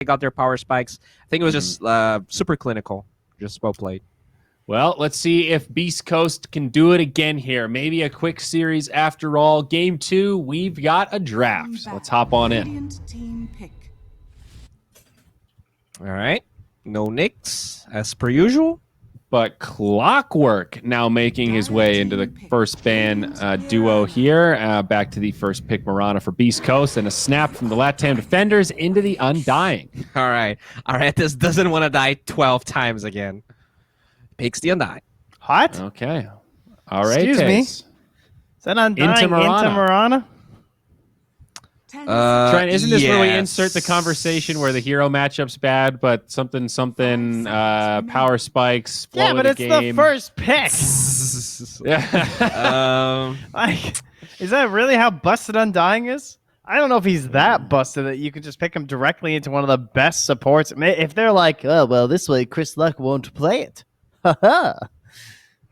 take out their power spikes. I think it was just super clinical. Just well played. Well, let's see if Beast Coast can do it again here. Maybe a quick series after all. Game 2, we've got a draft. Let's hop on in. Team pick. All right. No nicks, as per usual. But Clockwork now making his way into the first ban duo here. Back to the first pick, Mirana for Beast Coast, and a snap from the Latam defenders into the Undying. All right. This doesn't want to die 12 times again. Picks the Undying. What? Okay. All right. Excuse me? Is that Undying into Mirana? Trent, isn't this where we yes. insert the conversation where the hero matchup's bad, but something power spikes, flow Yeah, but of it's the game? the first pick. Like, is that really how busted Undying is? I don't know if he's that busted that you could just pick him directly into one of the best supports. If they're like, oh, well, this way Chris Luck won't play it.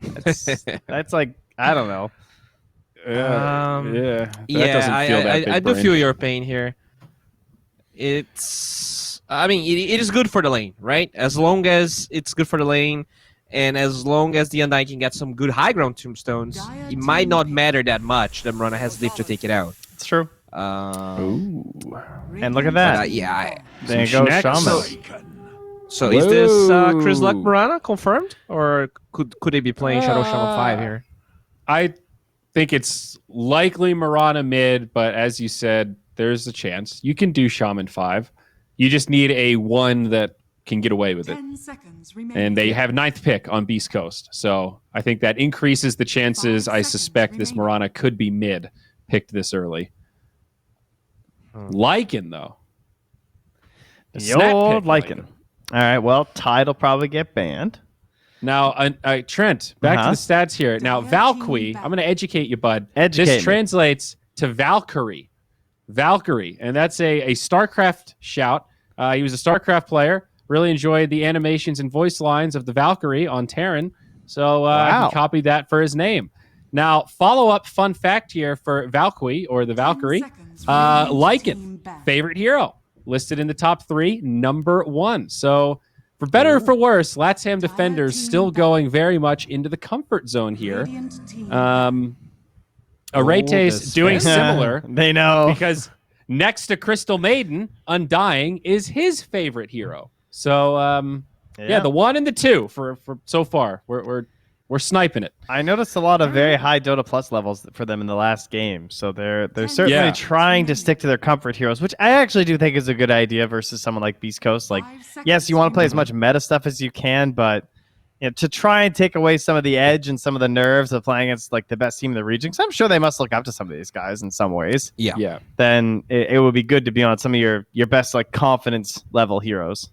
That's like, I don't know. Yeah. I do feel your pain here. It's, I mean, it is good for the lane, right? As long as it's good for the lane, and as long as the Undying can get some good high ground tombstones, it might not matter that much that Mirana has lived to take it out. It's true. Ooh. And look at that. There you go, Shaman. So is this Chris Luck Mirana confirmed, or could they be playing Shadow Shaman 5 here? I think it's likely Mirana mid, but as you said, there's a chance. You can do Shaman 5. You just need a 1 that can get away with it. 10 seconds remaining. And they have 9th pick on Beast Coast. So I think that increases the chances. I suspect this Mirana could be mid, picked this early. Lycan, though. The old Lycan. All right, well, Tide will probably get banned. Now, Trent, back to the stats here. Now, Valkyrie, I'm going to educate you, bud. This translates to Valkyrie. Valkyrie, and that's a StarCraft shout. He was a StarCraft player. Really enjoyed the animations and voice lines of the Valkyrie on Terran. So he copied that for his name. Now, follow-up fun fact here for Valkyrie, or the Valkyrie. Lycan, favorite hero. Listed in the top 3, number 1. So, for better or for worse, Latam defenders still going very much into the comfort zone here. Arete's doing similar. They know. Because next to Crystal Maiden, Undying is his favorite hero. So, the 1 and the 2 for so far. We're sniping it. I noticed a lot of very high Dota Plus levels for them in the last game, so they're certainly trying to stick to their comfort heroes, which I actually do think is a good idea versus someone like Beast Coast. Like, yes, you want to play as much meta stuff as you can, but to try and take away some of the edge and some of the nerves of playing against like the best team in the region, because I'm sure they must look up to some of these guys in some ways. Yeah. Then it would be good to be on some of your best like confidence level heroes.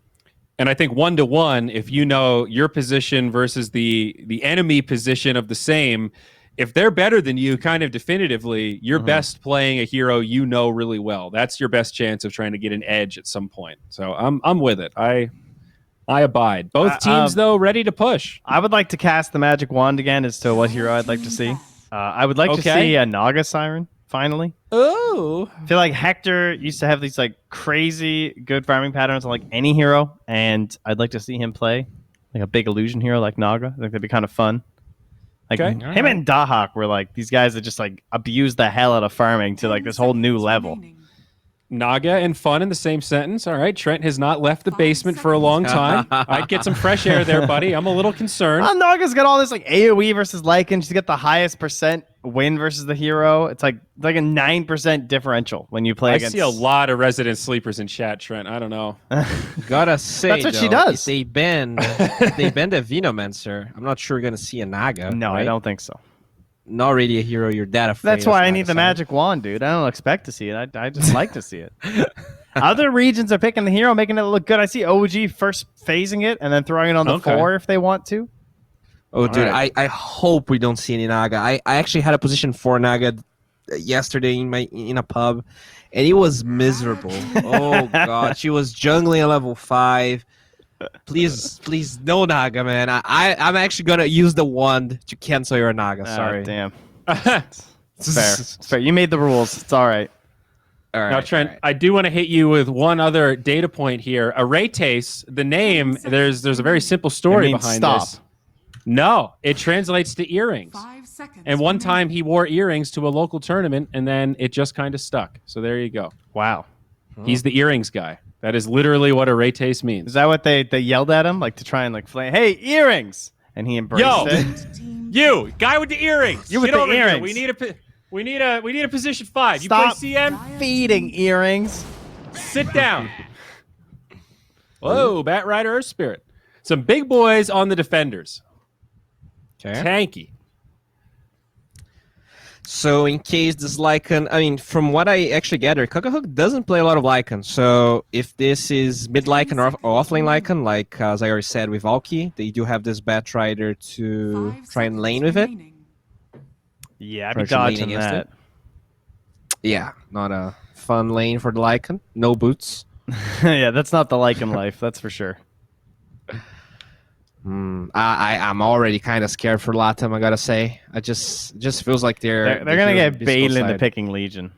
And I think 1-to-1, if you know your position versus the enemy position of the same, if they're better than you kind of definitively, you're best playing a hero you know really well. That's your best chance of trying to get an edge at some point. So I'm with it. I abide. Both teams, though, ready to push. I would like to cast the magic wand again as to what hero I'd like to see. I would like to see a Naga Siren, finally. Oh. I feel like Hector used to have these like crazy good farming patterns on like any hero, and I'd like to see him play like a big illusion hero like Naga. I think that'd be kind of fun. Like him and Dahak were like these guys that just like abuse the hell out of farming to like this whole new level. Naga and fun in the same sentence. All right, Trent has not left the basement for a long time. I'd get some fresh air there, buddy. I'm a little concerned. Naga's got all this like AoE versus Lycan. She's got the highest percent win versus the hero. It's like a 9% differential when you play against. I see a lot of resident sleepers in chat, Trent. I don't know. Gotta say, that's what she does. If they bend a Venomancer, I'm not sure we're gonna see a Naga. No, right? I don't think so. Not really a hero you're that afraid That's why of, I need the magic wand, dude. I don't expect to see it. I just like to see it. Other regions are picking the hero, making it look good. I see OG first phasing it and then throwing it on the 4 if they want to. Oh, dude, I hope we don't see any Naga. I actually had a position for Naga yesterday in a pub, and it was miserable. Oh, God. She was jungling at level 5. Please, no Naga, man. I'm actually gonna use the wand to cancel your Naga. Sorry. Damn. It's fair. It's fair. You made the rules. It's all right. All right, now, Trent, I do want to hit you with one other data point here. Arates, the name, there's a very simple story behind this. No, it translates to earrings. 5 seconds. And one time he wore earrings to a local tournament, and then it just kind of stuck. So there you go. Wow. He's the earrings guy. That is literally what Arates means. Is that what they yelled at him, like to try and like flame? Hey, earrings! And he embraced it. You guy with the earrings. You with Get the over here. earrings. We need a position 5. Stop You play CM? feeding earrings. Sit down. Whoa, Bat Rider Earth Spirit. Some big boys on the defenders. Okay. Tanky. So in case this Lycan, I mean, from what I actually gather, Cuckoohook doesn't play a lot of Lycan. So if this is mid Lycan or offlane Lycan, like as I already said with Valky, they do have this Bat Rider to try and lane with it. Yeah, I'd be dodging that. Yeah, not a fun lane for the Lycan. No boots. Yeah, that's not the Lycan life, that's for sure. I'm already kind of scared for Latam, I gotta say. I just feels like they're gonna get baited into picking Legion.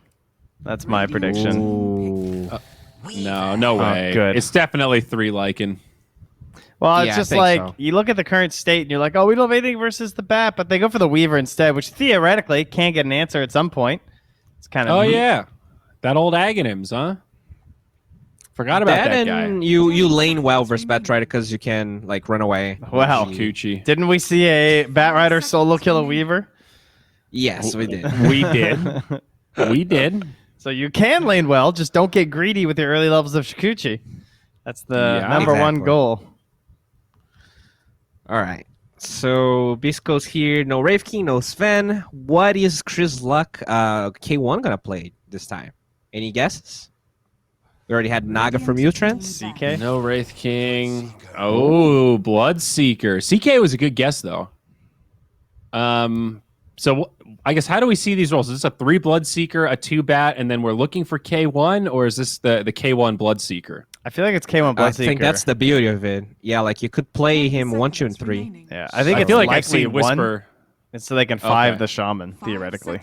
That's my prediction. No way. Good. It's definitely 3 Lycan. Well, it's Yeah, just I think like so. you look at the current state and you're like, oh, we don't have anything versus the Bat, but they go for the Weaver instead, which theoretically can get an answer at some point. It's kind of Yeah, that old Aghanims, huh? Forgot about that guy. and you lane well versus Bat Rider because you can like run away. Wow. Coochie. Didn't we see a Bat Rider solo kill a Weaver? Yes, we did. We did. We did. So you can lane well, just don't get greedy with your early levels of Shikuchi. That's the number one goal. All right. So Beastcoast here. No Wraith King, no Sven. What is Chris Luck K1 gonna play this time? Any guesses? We already had Naga from Trent. CK? No Wraith King. Oh, Bloodseeker. CK was a good guess, though. So I guess how do we see these roles? Is this a 3 Bloodseeker, a 2 Bat, and then we're looking for K1, or is this the K1 Bloodseeker? I feel like it's K1 Bloodseeker. I think that's the beauty of it. Yeah, like you could play him 1, 2, and 3. Yeah, I think I it's feel like I've likely seen Whisper. And so they can 5 the Shaman, theoretically.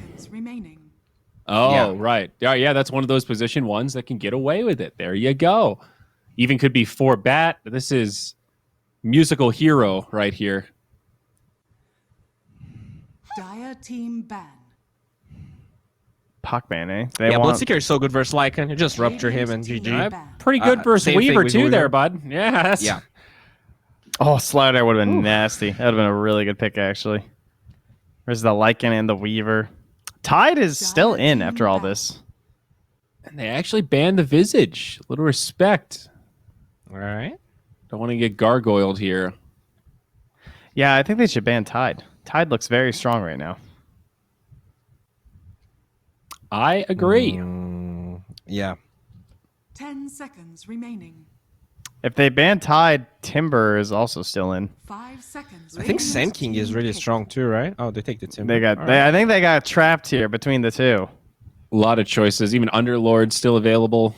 Oh, Yeah. right. Yeah, that's one of those position 1s that can get away with it. There you go. Even could be 4 Bat. This is musical hero right here. Dire team ban. Pac-Man, eh? Bloodseeker is so good versus Lycan. You just rupture him and GG. Pretty good versus same thing Weaver, with too, Weaver. there, bud. Yeah. Yeah. Oh, Slider would have been nasty. That would have been a really good pick, actually. There's the Lycan and the Weaver. Tide is still in after all this. And they actually banned the Visage. A little respect. All right. Don't want to get gargoyled here. Yeah, I think they should ban Tide. Tide looks very strong right now. I agree. Yeah. 10 seconds remaining. If they ban Tide, Timber is also still in. 5 seconds. I think Sand King is really strong too, right? Oh, they take the Timber. I think they got trapped here between the two. A lot of choices. Even Underlord still available.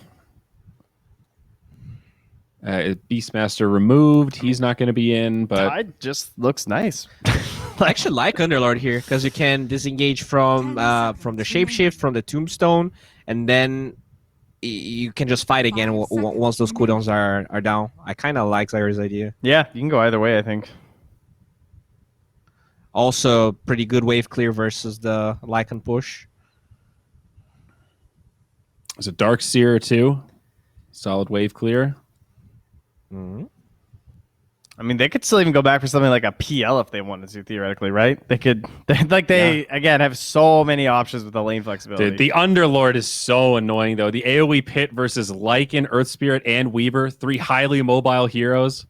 Beastmaster removed. He's not going to be in, but Tide just looks nice. I actually like Underlord here because you can disengage from the Shapeshift, from the Tombstone, and then you can just fight again once those cooldowns are down. I kind of like Zyra's idea. Yeah, you can go either way, I think. Also, pretty good wave clear versus the Lycan push. there's a Dark Seer too. Solid wave clear. Mm-hmm. I mean, they could still even go back for something like a PL if they wanted to, theoretically, right? They could, again, have so many options with the lane flexibility. Dude, the Underlord is so annoying, though. The AoE Pit versus Lycan, Earth Spirit, and Weaver, 3 highly mobile heroes.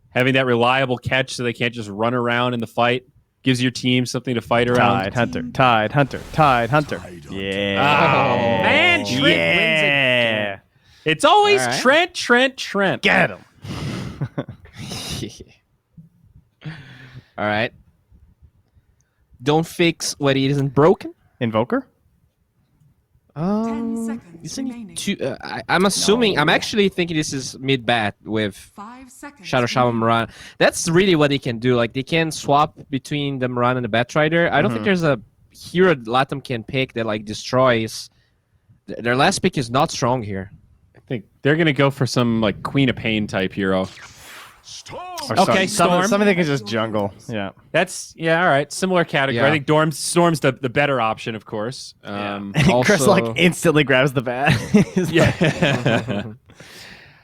Having that reliable catch so they can't just run around in the fight gives your team something to fight around. Tide Hunter, Tide Hunter, Tide Hunter. Yeah. Oh, man, Trent wins it. It's always right. Trent. Get him. All right. Don't fix what isn't broken. Invoker? 10 seconds Isn't remaining. I'm assuming. I'm actually thinking this is mid bat with 5 seconds. Shadow Shaman Moran. That's really what they can do. Like they can swap between the Moran and the Bat Rider. I don't think there's a hero Latam can pick that like destroys Their last pick is not strong here. I think they're going to go for some like Queen of Pain type hero. Okay, Storm. Something that can just jungle. Yeah. That's all right. Similar category. Yeah. I think Storm's the better option, of course. Chris like instantly grabs the bat. Yeah.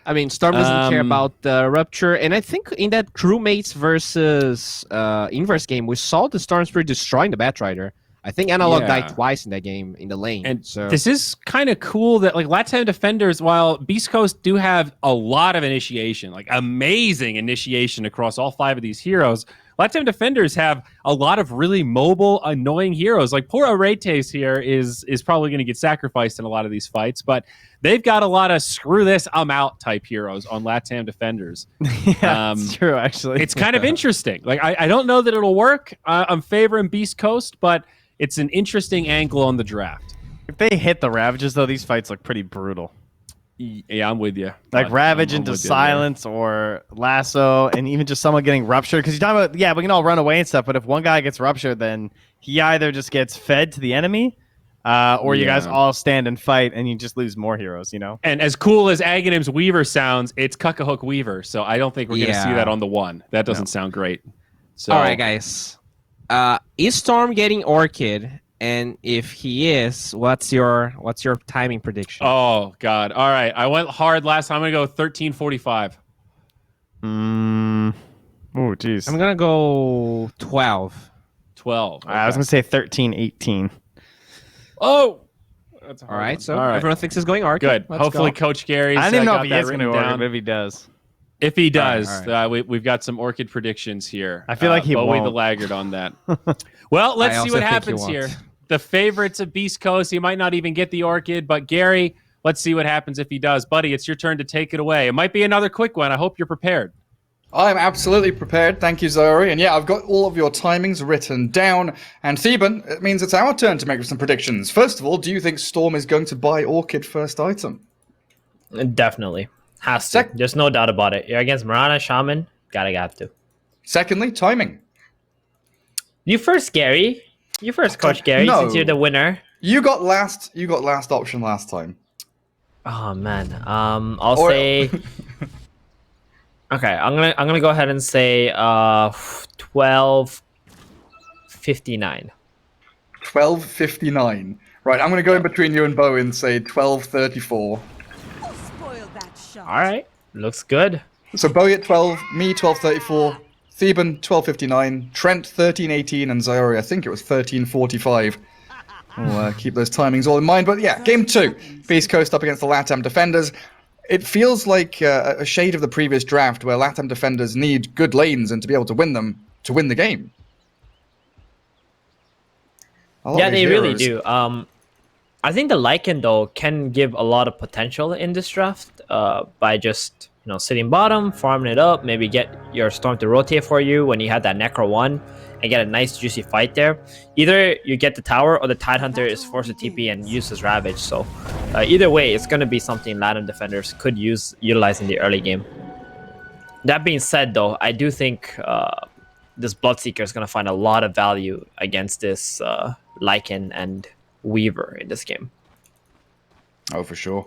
I mean, Storm doesn't care about the Rupture, and I think in that crewmates versus Inverse game, we saw the Storm Spirit destroying the Batrider. I think Analog died twice in that game in the lane. And so this is kind of cool that like Latam defenders, while Beast Coast do have a lot of initiation, like amazing initiation across all 5 of these heroes, Latam defenders have a lot of really mobile, annoying heroes. Like poor Aretes here is probably going to get sacrificed in a lot of these fights, but they've got a lot of screw this, I'm out type heroes on Latam defenders. Yeah, it's true, actually. It's kind of interesting. Like I don't know that it'll work. I'm favoring Beast Coast, but it's an interesting angle on the draft. If they hit the Ravages, though, these fights look pretty brutal. Yeah, I'm with you. Like Ravage into Silence or Lasso, and even just someone getting ruptured. Because you're talking about, we can all run away and stuff, but if one guy gets ruptured, then he either just gets fed to the enemy, or you guys all stand and fight, and you just lose more heroes, you know? And as cool as Aghanim's Weaver sounds, it's Cuckahook Weaver, so I don't think we're going to see that on the 1. That doesn't sound great. So, all right, guys. Is Storm getting Orchid? And if he is, what's your timing prediction? Oh God! All right, I went hard last time. I'm gonna go 13:45. Oh, geez. I'm gonna go 12. 12. Okay. I was gonna say 13-18. Oh. That's all right. So everyone thinks it's going Orchid. Good. Let's Hopefully, go. Coach Gary's. I don't even know if he that is going to written Orchid, down. but if he does. If he does, all right. we've got some Orchid predictions here. I feel like he Bowie won't. the laggard on that. Well, let's I see also what think he happens won't. here. The favorites of Beast Coast, he might not even get the Orchid, but Gary, let's see what happens if he does. Buddy, it's your turn to take it away. It might be another quick one. I hope you're prepared. I'm absolutely prepared. Thank you, Zori. And yeah, I've got all of your timings written down. And Theban, it means it's our turn to make some predictions. First of all, do you think Storm is going to buy Orchid first item? Definitely. Has to. There's no doubt about it. You're against Mirana, Shaman. Got to. Secondly, timing. You first, Gary. You first, Coach Gary, No. since you're the winner. You got last option last time. Oh man. I'll say okay, I'm gonna go ahead and say 12:59. 12:59. Right, I'm going to go in between you and Bo and say 12:34. All right. Looks good. So Bowie at 12, me 12:34, Theban 12:59, Trent 13:18, and Zayori, I think it was 13:45. We'll keep those timings all in mind. But yeah, game 2, Beast Coast up against the Latam defenders. It feels like a shade of the previous draft where Latam defenders need good lanes and to be able to win them to win the game. Yeah, they really do. I think the Lycan, though, can give a lot of potential in this draft by just sitting bottom, farming it up, maybe get your Storm to rotate for you when you have that Necro 1 and get a nice juicy fight there. Either you get the tower or the Tidehunter is forced to TP and use his Ravage. So either way, it's going to be something Latam defenders could utilize in the early game. That being said, though, I do think this Bloodseeker is going to find a lot of value against this Lycan and Weaver in this game. Oh, for sure.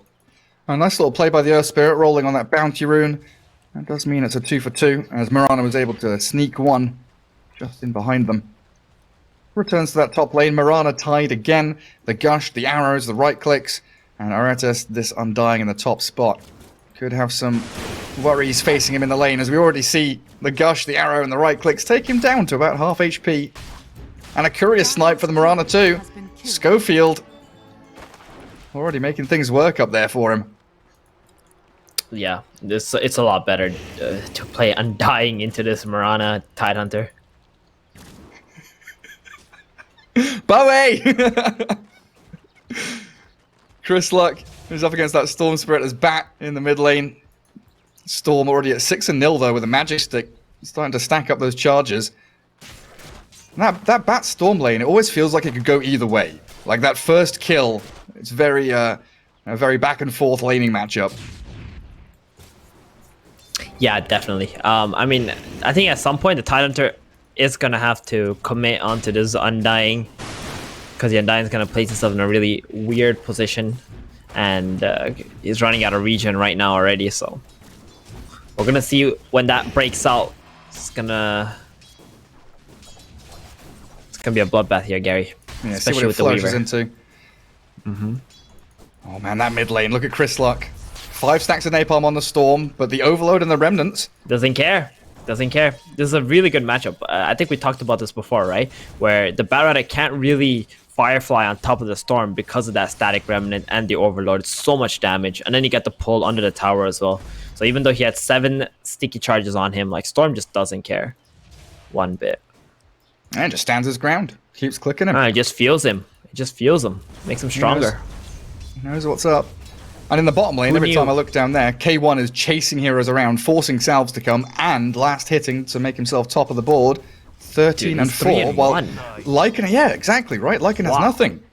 A nice little play by the Earth Spirit, rolling on that Bounty Rune. That does mean it's a 2 for 2, as Mirana was able to sneak one just in behind them. Returns to that top lane, Mirana tied again. The Gush, the arrows, the right clicks, and Aretas, this Undying in the top spot. Could have some worries facing him in the lane, as we already see the Gush, the arrow, and the right clicks take him down to about half HP. And a Curious Snipe for the Mirana too. Schofield already making things work up there for him. Yeah, it's a lot better to play Undying into this Mirana Tidehunter. Bowie! Chris Luck, who's up against that Storm Spirit as Bat in the mid lane. Storm already at 6-0 though with a Magic Stick. Starting to stack up those charges. That Bat Storm lane, it always feels like it could go either way. Like that first kill, it's very a very back and forth laning matchup. Yeah, definitely. I mean, I think at some point the Tidehunter is gonna have to commit onto this Undying, because the Undying is gonna place itself in a really weird position. and he's running out of regen right now already. So we're gonna see when that breaks out. It's gonna be a bloodbath here, Gary. Yeah, Especially see what it with the flourishes Weaver. into. Oh man, that mid lane. Look at Chris Luck. 5 stacks of napalm on the Storm, but the Overload and the Remnants. Doesn't care. Doesn't care. This is a really good matchup. I think we talked about this before, right? Where the Batrider can't really Firefly on top of the Storm because of that static Remnant and the Overload. It's so much damage. And then you get the pull under the tower as well. So even though he had 7 sticky charges on him, like Storm just doesn't care one bit. And just stands his ground. Keeps clicking him. It just feels him. It just feels him. Makes him stronger. He knows what's up. And in the bottom lane, every time I look down there, K1 is chasing heroes around, forcing salves to come, and last hitting to make himself top of the board. 13 and 4. 3-1. While Lycan, yeah, exactly, right? Lycan has nothing.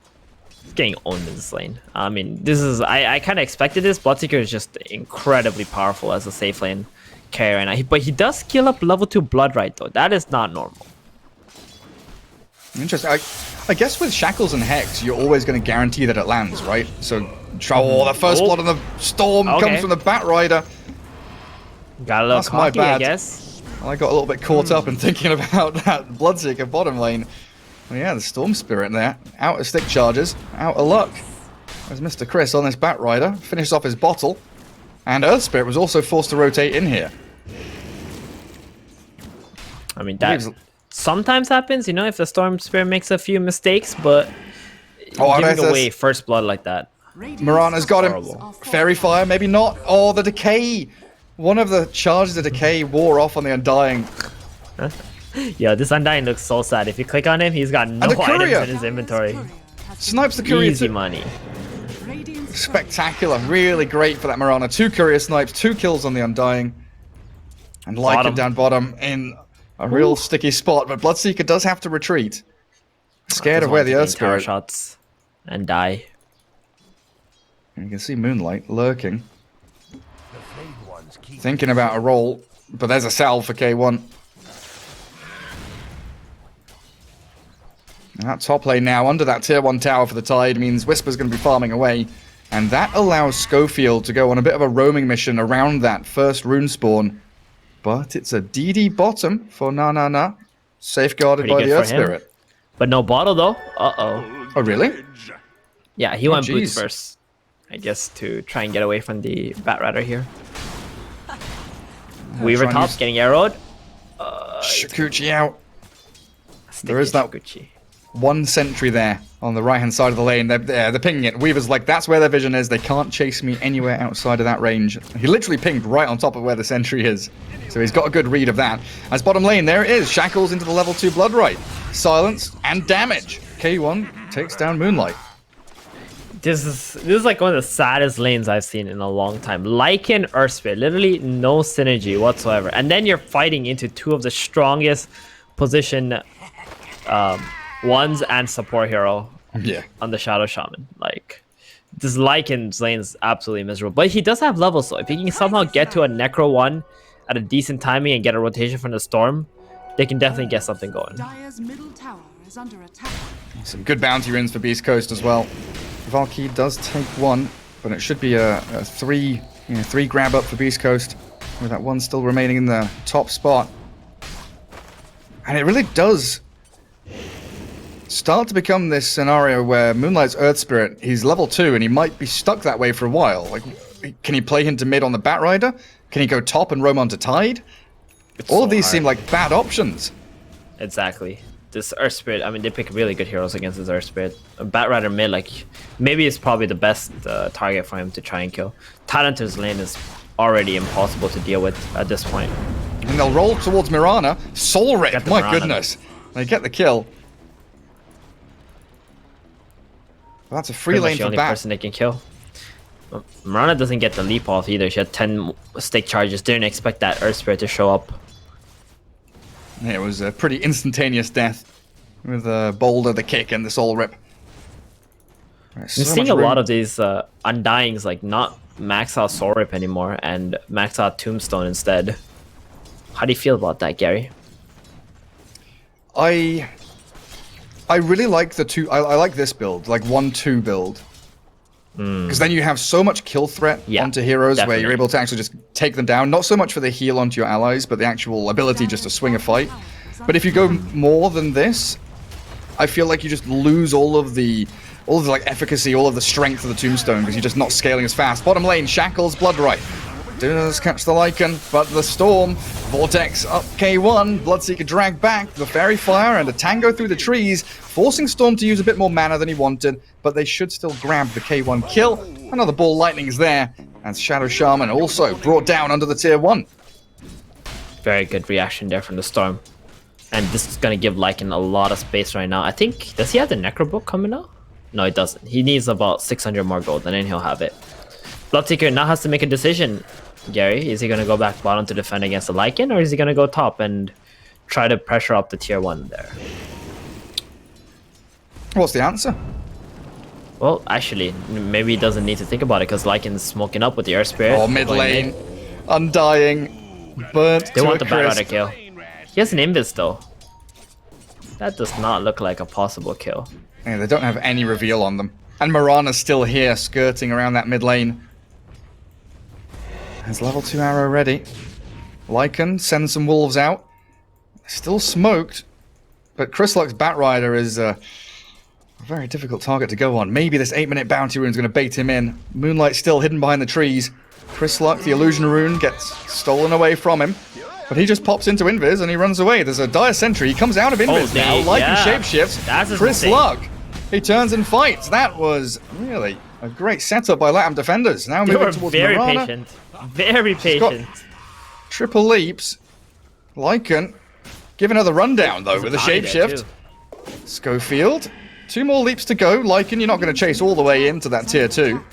He's getting owned in this lane. I mean, this is... I kind of expected this. Bloodseeker is just incredibly powerful as a safe lane carry right now. But he does skill up level 2 Blood right, though. That is not normal. Interesting. I guess with Shackles and Hex, you're always going to guarantee that it lands, right? So, the first blood on the Storm comes from the Batrider. Got a little That's my cocky, I bad. guess. I got a little bit caught up in thinking about that Bloodseeker bottom lane. Well, yeah, the Storm Spirit there. Out of stick charges. Out of luck. There's Mr. Chris on this Batrider. Finishes off his bottle. And Earth Spirit was also forced to rotate in here. I mean, that sometimes happens, you know, if the Storm Spirit makes a few mistakes, but giving away first blood like that. Mirana's got him. Fairy Fire, maybe not. Oh, the Decay. One of the charges of Decay wore off on the Undying. Yeah, this Undying looks so sad. If you click on him, he's got no items in his inventory. Snipes the Courier. Easy money. Spectacular. Really great for that Mirana. 2 Courier snipes, 2 kills on the Undying. And Lycan down bottom in a real sticky spot, but Bloodseeker does have to retreat. Scared of where the Earth Spirit shots and die. And you can see Moonlight lurking. Thinking about a roll, but there's a salve for K1. And that top lane now, under that tier 1 tower for the Tide, means Whisper's going to be farming away. And that allows Schofield to go on a bit of a roaming mission around that first rune spawn. But it's a DD bottom for Na. Safeguarded by the Earth Spirit. But no bottle, though. Uh-oh. Oh, really? Yeah, he went boots first. I guess to try and get away from the Batrider here. Weaver top getting arrowed. Shikuchi out. There is that one sentry there on the right hand side of the lane. They're pinging it. Weaver's like, that's where their vision is. They can't chase me anywhere outside of that range. He literally pinged right on top of where the sentry is. So he's got a good read of that. As bottom lane, there it is. Shackles into the level 2 Bloodright. Silence and damage. K1 takes down Moonlight. This is like one of the saddest lanes I've seen in a long time. Lycan, Earth Spirit, literally no synergy whatsoever. And then you're fighting into 2 of the strongest position ones and support hero on the Shadow Shaman. Like, this Lycan's lane is absolutely miserable. But he does have levels, so if he can somehow get to a Necro 1 at a decent timing and get a rotation from the Storm, they can definitely get something going. Dire's middle tower is under attack. Some good bounty runes for Beast Coast as well. Valky does take 1, but it should be a 3 grab up for Beast Coast, with that 1 still remaining in the top spot. And it really does start to become this scenario where Moonlight's Earth Spirit, he's level 2 and he might be stuck that way for a while. Like, can he play into mid on the Batrider? Can he go top and roam onto Tide? All of these seem like bad options. Exactly. This Earth Spirit, I mean, they pick really good heroes against this Earth Spirit. Batrider mid, like, maybe it's probably the best target for him to try and kill. Talenter's lane is already impossible to deal with at this point. And they'll roll towards Mirana. Soul Rip, my goodness. They get the kill. Well, that's a free lane the for only Bat. person they can kill. Mirana doesn't get the leap off either. She had 10 stick charges. Didn't expect that Earth Spirit to show up. Yeah, it was a pretty instantaneous death with Boulder, the kick, and the Soul Rip. I'm seeing a lot of these Undyings, like, not max out Soul Rip anymore and max out Tombstone instead. How do you feel about that, Gary? I really like the 2. I like this build, like 1-2 build. Because then you have so much kill threat onto heroes where you're able to actually just take them down. Not so much for the heal onto your allies, but the actual ability just to swing a fight. But if you go more than this, I feel like you just lose all of the like efficacy, all of the strength of the tombstone because you're just not scaling as fast. Bottom lane, Shackles, Bloodright. Does catch the Lycan, but the Storm, Vortex up K1, Bloodseeker dragged back, the Fairy Fire and a Tango through the trees, forcing Storm to use a bit more mana than he wanted, but they should still grab the K1 kill. Another Ball Lightning's there, and Shadow Shaman also brought down under the tier 1. Very good reaction there from the Storm. And this is going to give Lycan a lot of space right now. I think, does he have the Necro Book coming out? No, he doesn't. He needs about 600 more gold, and then he'll have it. Bloodseeker now has to make a decision. Gary, is he going to go back bottom to defend against the Lycan, or is he going to go top and try to pressure up the tier 1 there? What's the answer? Well, actually, maybe he doesn't need to think about it because Lycan's smoking up with the Air Spirit. Oh, mid lane. Undying. Burnt They to want a the Batrider crisp. kill. He has an Invis though. That does not look like a possible kill. Yeah, they don't have any reveal on them. And Mirana's still here, skirting around that mid lane. Has level 2 arrow ready. Lycan sends some wolves out. Still smoked. But Chrysluk's Batrider is a very difficult target to go on. Maybe this 8-minute bounty rune is going to bait him in. Moonlight still hidden behind the trees. Chrysluk, the illusion rune, gets stolen away from him. But he just pops into Invis and he runs away. There's a dire sentry. He comes out of Invis now. Lycan shapeshifts. Chrysluk, he turns and fights. That was really a great setup by Latam defenders. Now moving towards Mirana. Patient. Very patient. Triple leaps. Lycan, give another rundown though with a shapeshift. Schofield, 2 more leaps to go. Lycan, you're not going to chase all the way into that tier 2.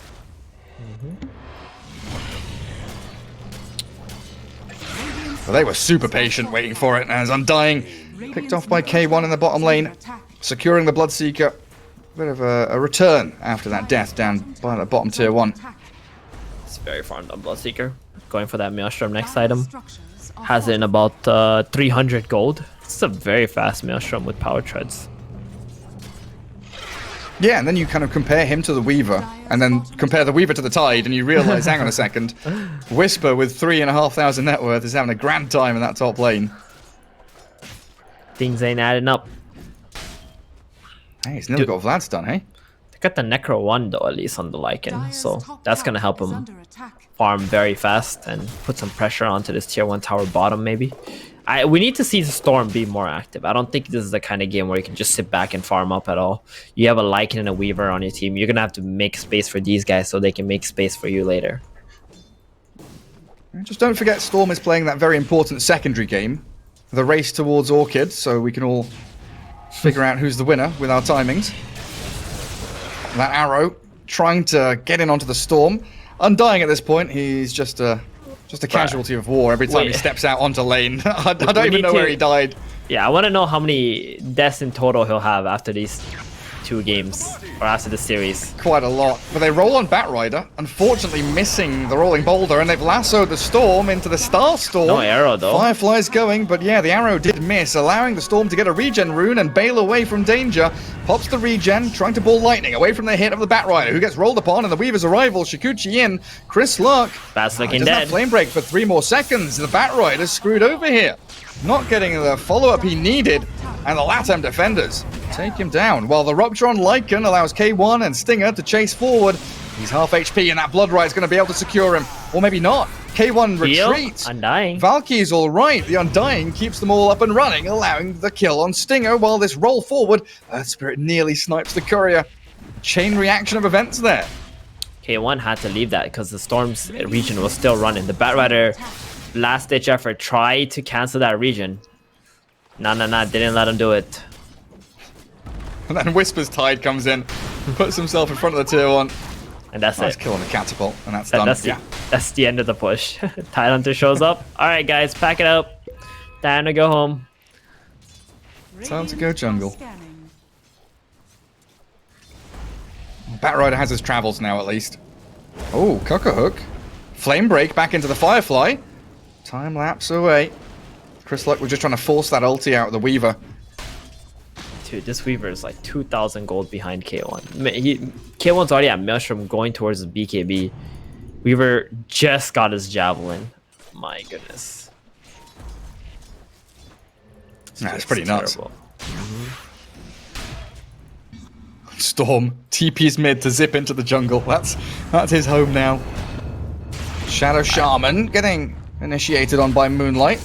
Well, they were super patient waiting for it as Undying picked off by K1 in the bottom lane, securing the Bloodseeker. Bit of a return after that death down by the bottom tier 1. It's very farmed on Bloodseeker. Going for that Maelstrom next item. Has it in about 300 gold. It's a very fast Maelstrom with power treads. Yeah, and then you kind of compare him to the Weaver, and then compare the Weaver to the Tide, and you realize, hang on a second, Whisper with 3,500 net worth is having a grand time in that top lane. Things ain't adding up. Hey, he's nearly got Vlad's done, hey? They got the Necro 1 though, at least on the Lycan, so that's gonna help him farm very fast and put some pressure onto this tier 1 tower bottom maybe. We need to see the Storm be more active. I don't think this is the kind of game where you can just sit back and farm up at all. You have a Lycan and a Weaver on your team. You're going to have to make space for these guys so they can make space for you later. Just don't forget Storm is playing that very important secondary game. The race towards Orchid, so we can all figure out who's the winner with our timings. That arrow trying to get in onto the Storm. Undying at this point, he's just a casualty of war every time he steps out onto lane. I don't even know where he died. Yeah, I want to know how many deaths in total he'll have after these 2 games, or after the series. Quite a lot. But they roll on Batrider, unfortunately missing the rolling boulder, and they've lassoed the Storm into the Star Storm. No arrow, though. Firefly's going, but yeah, the arrow did miss, allowing the Storm to get a regen rune and bail away from danger. Pops the regen, trying to ball lightning away from the hit of the Batrider, who gets rolled upon, and the Weaver's arrival, Shikuchi in, Chrysluk. That's looking doesn't dead. have flame break for 3 more seconds. The Batrider's screwed over here. Not getting the follow-up he needed, and the Latam defenders take him down, while the Rupture on Lycan allows K1 and Stinger to chase forward. He's half HP, and that Bloodright's going to be able to secure him. Or maybe not. K1 retreats. Undying. Valky's all right. The Undying keeps them all up and running, allowing the kill on Stinger, while this roll forward, Earth Spirit nearly snipes the Courier. Chain reaction of events there. K1 had to leave that because the Storm's region was still running. The Batrider, last-ditch effort, tried to cancel that region. Nah, didn't let him do it. And then Whisper's Tide comes in, puts himself in front of the tier 1. And that's Nice it. kill on the catapult, and that's done. That's the end of the push. Tide Hunter shows up. All right, guys, pack it up. Time to go home. Time to go jungle. Batrider has his travels now, at least. Oh, Cockahawk. Flame break back into the Firefly. Time lapse away. Chrysluk was just trying to force that ulti out of the Weaver. too. This Weaver is like 2,000 gold behind K1. K1's already at Maelstrom going towards the BKB. Weaver just got his Javelin. My goodness. That's pretty nuts. Terrible. Storm TP's mid to zip into the jungle. That's his home now. Shadow Shaman getting initiated on by Moonlight.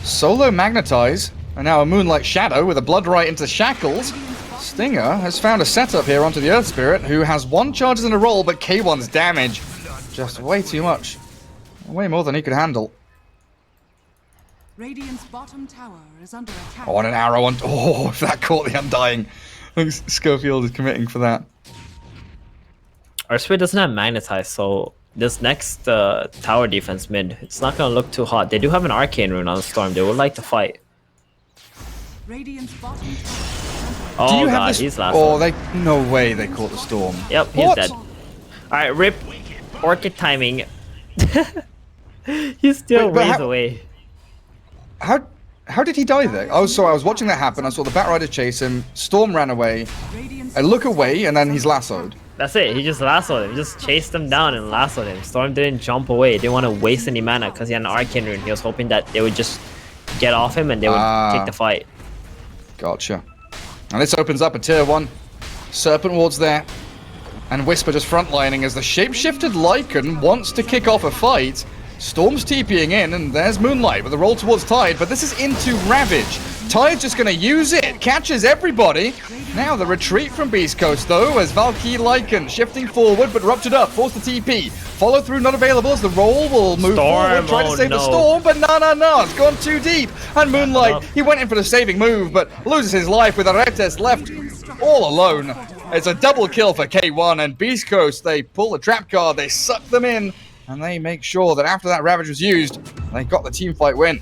Solo Magnetize, and now a Moonlight Shadow with a Blood Right into Shackles. Stinger has found a setup here onto the Earth Spirit, who has 1 charges in a roll, but K1's damage just way too much. Way more than he could handle. Radiant's bottom tower is under attack. Oh, and an arrow on... Oh, if that caught the Undying. I think Schofield is committing for that. Our Spirit doesn't have Magnetize, so this next tower defense mid, it's not going to look too hot. They do have an Arcane Rune on the Storm. They would like to fight. Radiant's bottom tower. Oh, Do you God, have this... he's last Oh, one. no way they caught the Storm. Yep, he's What? dead. Alright, rip. Orchid timing. He's still Wait, but ways how- away. How did he die there? Oh, so I was watching that happen. I saw the Batrider chase him. Storm ran away. Radiant's I look away, and then he's lassoed. That's it. He just lassoed him. He just chased him down and lassoed him. Storm didn't jump away. He didn't want to waste any mana because he had an Arcane Rune. He was hoping that they would just get off him and they would take the fight. Gotcha. And this opens up a tier 1. Serpent Ward's there. And Whisper just frontlining as the shapeshifted Lycan wants to kick off a fight. Storm's TPing in, and there's Moonlight with a roll towards Tide, but this is into Ravage. Tide's just going to use it, catches everybody. Now the retreat from Beast Coast, though, as Valkyrie Lycan shifting forward, but ruptured up, forced the TP. Follow through not available as the roll will move forward, try to save the Storm, but no, it's gone too deep. And Moonlight, he went in for the saving move, but loses his life with Aretes left all alone. It's a double kill for K1, and Beast Coast, they pull the trap card, they suck them in, and they make sure that after that Ravage was used, they got the team fight win.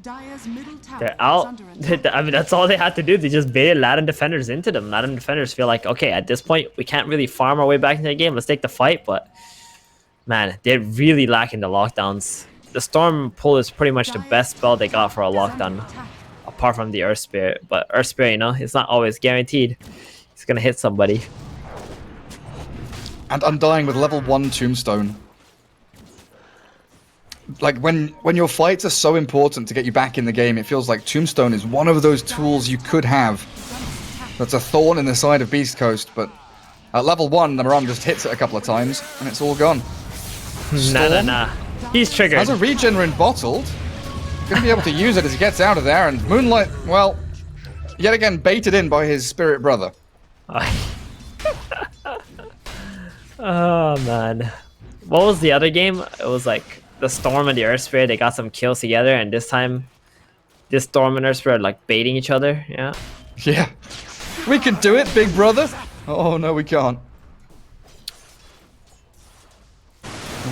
Dire's middle tower They're is out. under attack. I mean, that's all they had to do. They just baited Latin defenders into them. Latin defenders feel like, okay, at this point, we can't really farm our way back into the game. Let's take the fight. But, man, they're really lacking the lockdowns. The Storm pull is pretty much the best spell they got for a lockdown, apart from the Earth Spirit. But Earth Spirit, you know, it's not always guaranteed. It's going to hit somebody. And Undying with level 1 Tombstone. Like, when your fights are so important to get you back in the game, it feels like Tombstone is one of those tools you could have. That's a thorn in the side of Beast Coast, but at level 1, the Maram just hits it a couple of times, and it's all gone. Nah. He's triggered. Has a regen rune bottled. Gonna be able to use it as he gets out of there, and Moonlight, well, yet again baited in by his spirit brother. Oh, man. What was the other game? It was like the Storm and the Earth Spirit. They got some kills together, and this time, this Storm and Earth Spirit are like baiting each other. Yeah. Yeah. We can do it, big brother. Oh, no, we can't.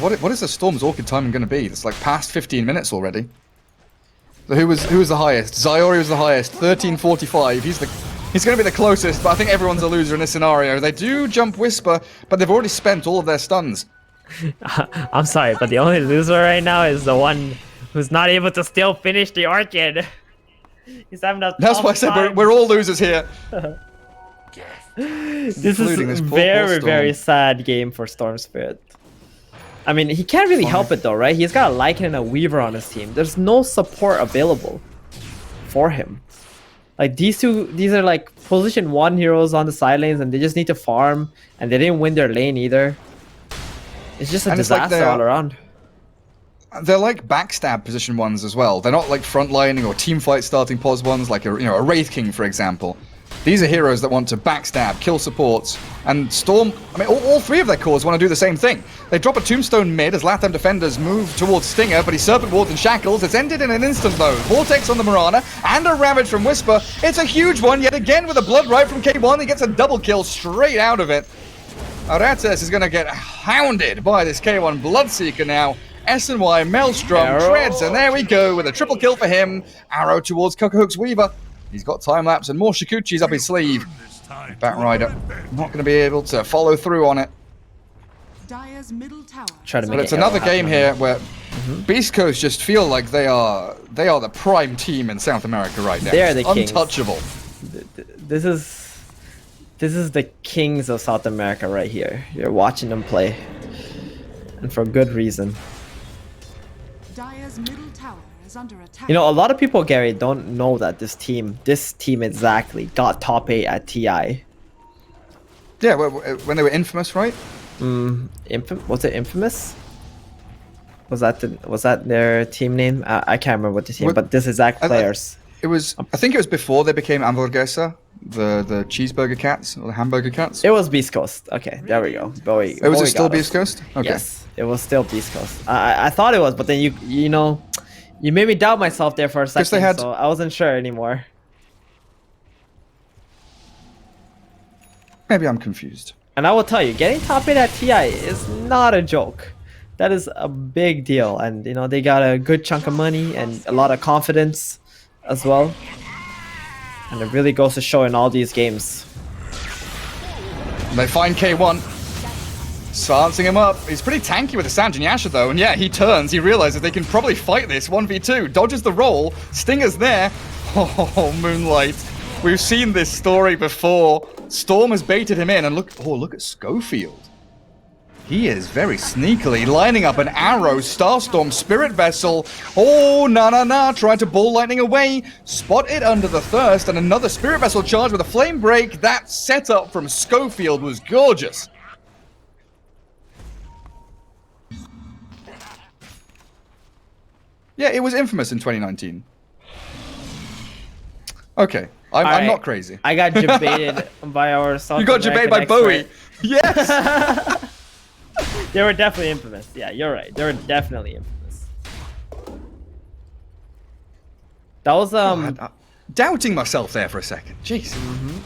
What is the Storm's Orchid timing going to be? It's like past 15 minutes already. So who was the highest? Zyori was the highest, 13:45. He's going to be the closest, but I think everyone's a loser in this scenario. They do jump Whisper, but they've already spent all of their stuns. I'm sorry, but the only loser right now is the one who's not able to still finish the Orchid. He's having a That's why I said we're all losers here. This is a very sad game for Storm Spirit. I mean, he can't really help it though, right? He's got a Lycan and a Weaver on his team. There's no support available for him. Like these are like position 1 heroes on the side lanes, and they just need to farm, and they didn't win their lane either. It's just a disaster all around. They're like backstab position 1s as well. They're not like frontlining or team fight starting pos 1s like a Wraith King, for example. These are heroes that want to backstab, kill supports, and Storm, I mean, all 3 of their cores want to do the same thing. They drop a Tombstone mid as Latam defenders move towards Stinger, but he Serpent Wards and Shackles. It's ended in an instant though. Vortex on the Mirana, and a Ravage from Whisper. It's a huge one, yet again with a Blood Right from K1. He gets a double kill straight out of it. Aretes is going to get hounded by this K1 Bloodseeker now. S&Y, Maelstrom, Treads, and there we go with a triple kill for him. Arrow towards Cocohook's Weaver. He's got time lapse and more Shikuchis up his sleeve. Batrider not going to be able to follow through on it. Dire's middle tower. Try to make But it's another game here where Beast Coast just feel like they are the prime team in South America right now. They're the kings. Untouchable. This is the kings of South America right here. You're watching them play, and for good reason. Dire's middle tower is under attack. You know, a lot of people, Gary, don't know that this team exactly got top 8 at TI. Yeah, when they were infamous, right? Was it Infamous? Was that their team name? I can't remember what the team, but this exact players. It was. I think it was before they became Hamburguesa, the cheeseburger cats or the hamburger cats. It was Beast Coast. Okay, there we go. It was still Beast Coast. Okay. Yes, it was still Beast Coast. I thought it was, but then you know, you made me doubt myself there for a second. So I wasn't sure anymore. Maybe I'm confused. And I will tell you, getting top 8 at TI is not a joke. That is a big deal, and you know they got a good chunk of money and a lot of confidence as well. And it really goes to show in all these games. They find K1. Silencing him up. He's pretty tanky with the Sanjin Yasha though, and yeah, he turns. He realizes they can probably fight this 1v2. Dodges the roll. Stinger's there. Oh, Moonlight. We've seen this story before. Storm has baited him in, and look at Schofield. He is very sneakily lining up an arrow, Starstorm, Spirit Vessel. Oh, na, trying to ball lightning away. Spotted under the Thirst, and another Spirit Vessel charge with a Flame Break. That setup from Schofield was gorgeous. Yeah, it was infamous in 2019. Okay, I'm not crazy. I got debated by our South You got debated by Bowie. Yes! They were definitely infamous. Yeah, you're right. They were definitely infamous. That was doubting myself there for a second. Jeez.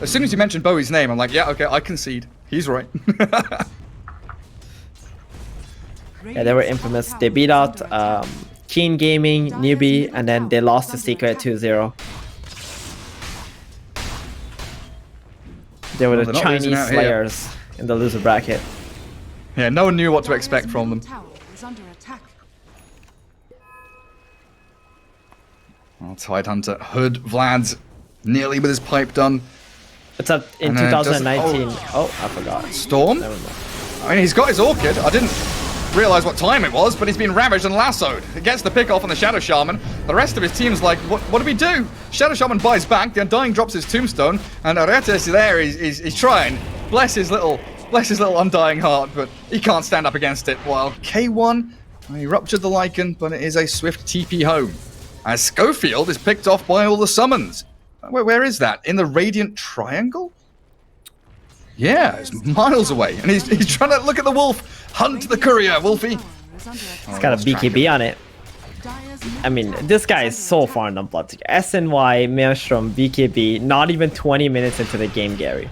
As soon as you mentioned Bowie's name, I'm like, yeah, okay, I concede. He's right. Yeah, they were infamous. They beat out Keen Gaming, Newbie, and then they lost to Secret 2-0. They were the Chinese Slayers in the loser bracket. Yeah, no one knew what to expect from them. Well, Tidehunter, Hood, Vlad's nearly with his pipe done. It's up in 2019. Oh, I forgot. Storm? I mean, he's got his Orchid. I didn't realize what time it was, but he's been ravaged and lassoed. He gets the pick off on the Shadow Shaman. The rest of his team's like, what do we do? Shadow Shaman buys back, the Undying drops his tombstone, and Aretes there, he's trying. Bless his little Undying heart, but he can't stand up against it. While K1, he ruptured the Lycan, but it is a swift TP home. As Schofield is picked off by all the summons. Where is that? In the Radiant Triangle? Yeah, it's miles away. And he's trying to look at the wolf. Hunt the courier, Wolfie. It's got a BKB on it. I mean, this guy is so far in the Bloodseeker. SNY, Maelstrom, BKB, not even 20 minutes into the game, Gary.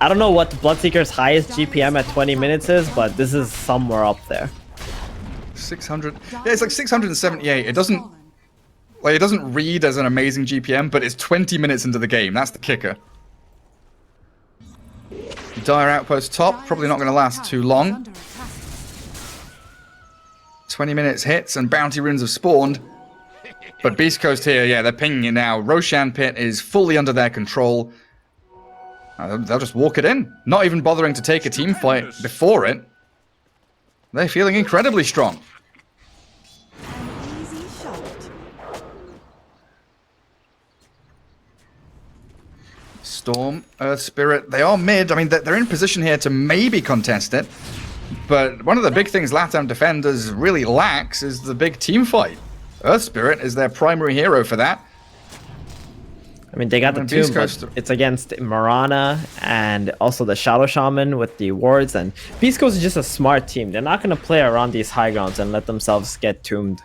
I don't know what Bloodseeker's highest GPM at 20 minutes is, but this is somewhere up there. 600. Yeah, it's like 678. It doesn't read as an amazing GPM, but it's 20 minutes into the game. That's the kicker. Dire Outpost top, probably not going to last too long. 20 minutes hits and bounty runes have spawned. But Beast Coast here, yeah, they're pinging it now. Roshan Pit is fully under their control. They'll just walk it in. Not even bothering to take a team fight before it. They're feeling incredibly strong. Storm, Earth Spirit, they are mid. I mean, they're in position here to maybe contest it. But one of the big things Latam defenders really lacks is the big team fight. Earth Spirit is their primary hero for that. I mean, they got the tomb, but it's against Marana and also the Shadow Shaman with the wards. And Beast Coast is just a smart team. They're not going to play around these high grounds and let themselves get tombed.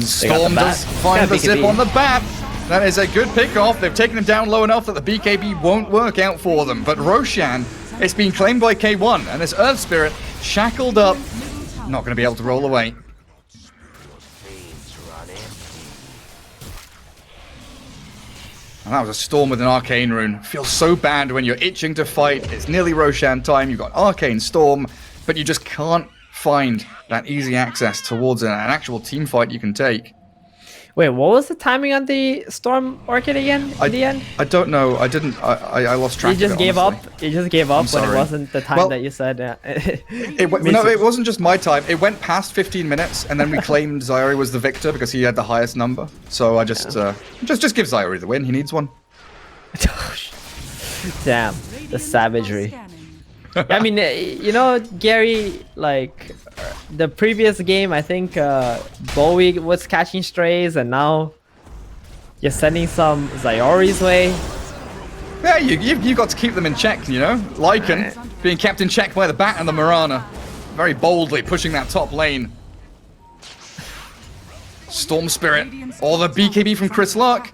Storm does find the zip on the bat. That is a good pick off. They've taken him down low enough that the BKB won't work out for them. But Roshan, it's been claimed by K1, and this Earth Spirit shackled up. Not going to be able to roll away. And that was a Storm with an Arcane Rune. Feels so bad when you're itching to fight. It's nearly Roshan time. You've got Arcane Storm, but you just can't find that easy access towards an actual team fight you can take. Wait, what was the timing on the Storm Orchid again in the end? I don't know. I didn't. I lost track. You just of it, gave honestly. up. You just gave up when it sorry. wasn't the time that you said. No, it wasn't just my time. It went past 15 minutes, and then we claimed Zyori was the victor because he had the highest number. So I just give Zyori the win. He needs one. Damn, the savagery. I mean, you know, Gary, like the previous game, I think Bowie was catching strays, and now you're sending some Zyori's way. Yeah, you got to keep them in check, you know. Lycan being kept in check by the Bat and the Mirana, very boldly pushing that top lane. Storm Spirit or the BKB from Chris Lark.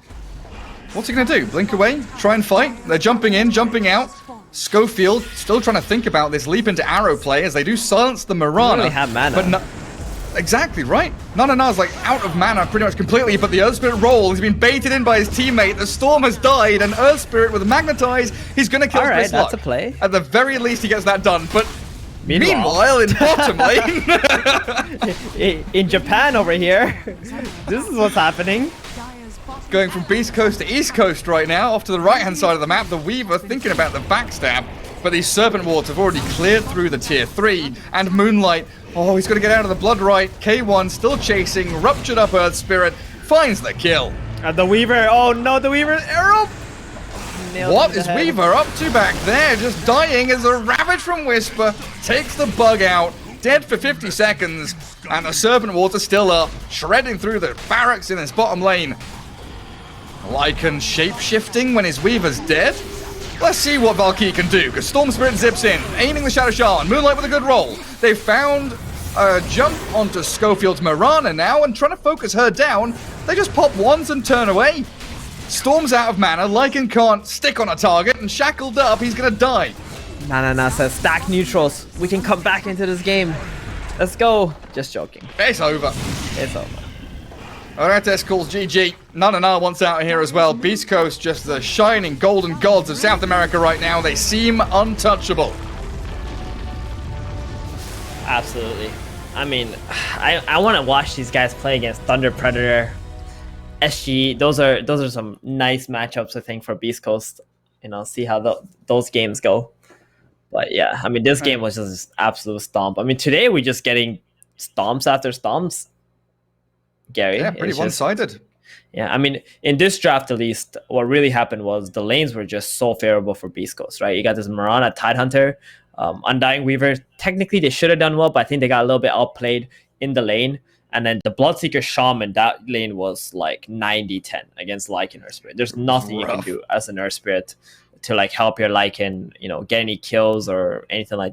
What's he gonna do? Blink away? Try and fight? They're jumping in, jumping out. Schofield still trying to think about this leap into arrow play as they do silence the Mirana. They really have mana. But exactly, right? Nanana's like out of mana pretty much completely, but the Earth Spirit roll has been baited in by his teammate. The Storm has died, and Earth Spirit with Magnetize, he's gonna kill Chris Luck. That's a play. At the very least, he gets that done, but meanwhile in bottom lane... in Japan over here, this is what's happening. Going from Beast Coast to East Coast right now, off to the right-hand side of the map, the Weaver thinking about the backstab, but these Serpent Wards have already cleared through the tier 3, and Moonlight, oh, he's got to get out of the Blood Right. K1 still chasing, ruptured up Earth Spirit, finds the kill. And the Weaver, oh no, the Weaver arrow! What is Weaver up to back there? Just dying as a Ravage from Whisper takes the bug out, dead for 50 seconds, and the Serpent Wards are still up, shredding through the barracks in his bottom lane. Lycan shape-shifting when his Weaver's dead? Let's see what Valkyrie can do, because Storm Spirit zips in, aiming the Shadow Shaman. Moonlight with a good roll. They found a jump onto Schofield's Mirana now, and trying to focus her down, they just pop wands and turn away. Storm's out of mana, Lycan can't stick on a target, and shackled up, he's gonna die. Nah says, stack neutrals. We can come back into this game. Let's go. Just joking. It's over. It's over. Oretes calls GG. Nanana wants out of here as well. Beast Coast, just the shining golden gods of South America right now. They seem untouchable. Absolutely. I mean, I want to watch these guys play against Thunder Predator, SG. Those are some nice matchups, I think, for Beast Coast. You know, see how those games go. But yeah, I mean, this game was just absolute stomp. I mean, today we're just getting stomps after stomps. Gary. Yeah, pretty one-sided. Yeah, I mean, in this draft at least, what really happened was the lanes were just so favorable for Beast Coast, right? You got this Mirana, Tidehunter, Undying Weaver. Technically, they should have done well, but I think they got a little bit outplayed in the lane. And then the Bloodseeker Shaman, that lane was like 90-10 against Lycan Earth Spirit. There's nothing you can do as an Earth Spirit to like help your Lycan, you know, get any kills or anything like that.